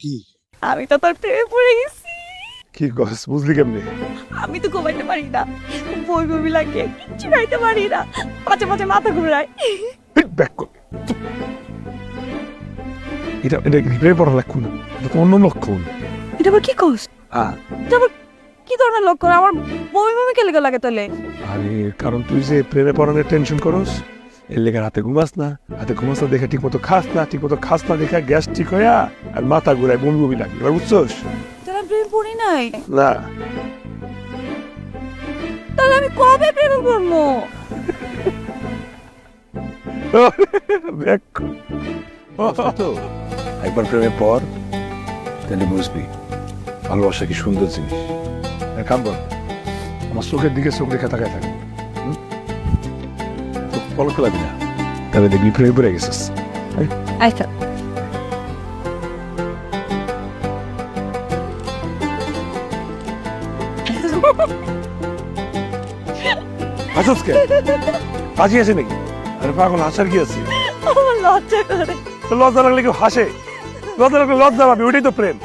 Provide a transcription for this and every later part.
কি আমি তো তোর প্রেমে পড়ে গেছি। কি কস বুঝলি কেমনে? আমি তো ঘুমাইতে পারি না, বই বমি লাগে, কিচ্ছু খাইতে পারি না, মাঝে মাঝে মাথা ঘুরায়। ব্যাক কর। এটা এটা প্রেমে পড়া লক্ষণ না, এটা তো অন্য লক্ষণ। এটা আবার কি কস? হ্যাঁ, এটা আবার কি ধরনের লক্ষণ? আমার বমি বমি কে লেগে লাগে তাহলে? আরে কারণ তুই যে প্রেমে পড়ানোর টেনশন করস, এর লেগে রাতে ঘুমাস না, দেখে ঠিক মতো খাস না দেখে গ্যাস ঠিক হইয়া আর মাথা ঘুরায় বমি বমি লাগে। এবার বুঝছস? তাহলে আমি প্রেমে পড়ি নাই? না, তাহলে আমি কবে প্রেমে পড়বো? ব্যাক কর। তো একবার প্রেমে পড়, তাহলে বুঝবি ভালোবাসা কি সুন্দর জিনিস। এক কাম কর, আমার চোখের দিকে চোখ রেখে তাকায় থাকে, পলক লাগবি না, তাহলে দেখবি প্রেমে পড়ে গেছিস। আচ্ছা। হাসুস কে? হাসি আছে নাকি? আরে পাগল, হাসার কি আছে? আমার লজ্জা করে। তো লজ্জা লাগলে কেউ হাসে? লজ্জা লাগলে লজ্জা পাবি, ওইটাই তো প্রেম।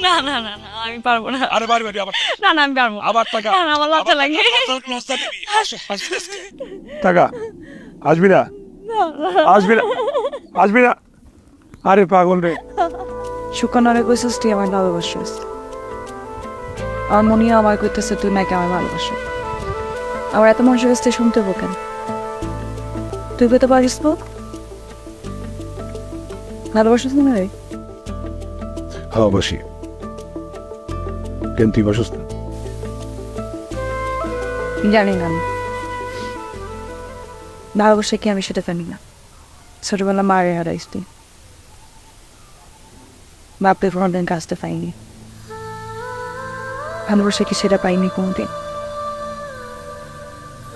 না না না না, আমি পারবো না। আরে বাড়ি আবার না না, আমি পারবো আবার টাকা, না, না, আমার লজ্জা লাগে। লজ্জা দিবি। টাকা আসবি না, আসবি না। আরে পাগল রে, সুকন্যারে কইছিস তুই আমার ভালোবাসিস, আমার মনিয়া আমার কইতেছে তুই নাকি আমার ভালোবাসো। আমার এত মানুষের কাছ থেকে শুনতে বোকেন, তুই কইতে পারিস তো ভালোবাসিস না রে? ভালোবাসি। কেন তুই বাসস না? জানি না, আমি ভালোবাসা কি আমি সেটা জানি না। ছোটবেলা মারে হারাইস তুই, বাপরে কোনোদিন কাজটা পাইনি। ভালোবাসা কি সেটা পাইনি কোনোদিন।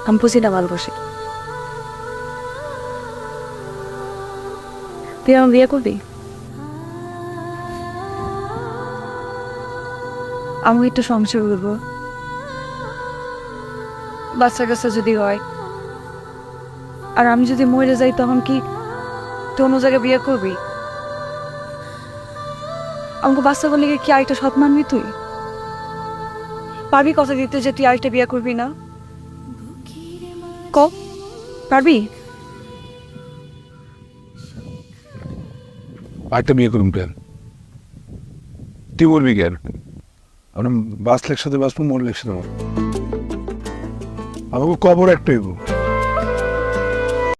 আমি বুঝি না ভালোবাসি। তুই আমার বিয়ে করবি? আমি একটু সংসার করবো, বাচ্চা কাচ্চা যদি হয়, আর আমি যদি মরে যাই তখন কি তুই অন্য জায়গায় বিয়ে করবি? আমাকে বাচ্চা বলে কি আরেকটা সৎ মানবি তুই? পারবি কথা দিতে যে তুই আরেকটা বিয়ে করবি না? ক পারবি? আরেকটা বিয়ে করুন প্রেম, তুই বলবি কেন? আমরা বাঁচলে একসাথে বাঁচবো, মরলে একসাথে মরবো। আমাকে কবর একটাই গো।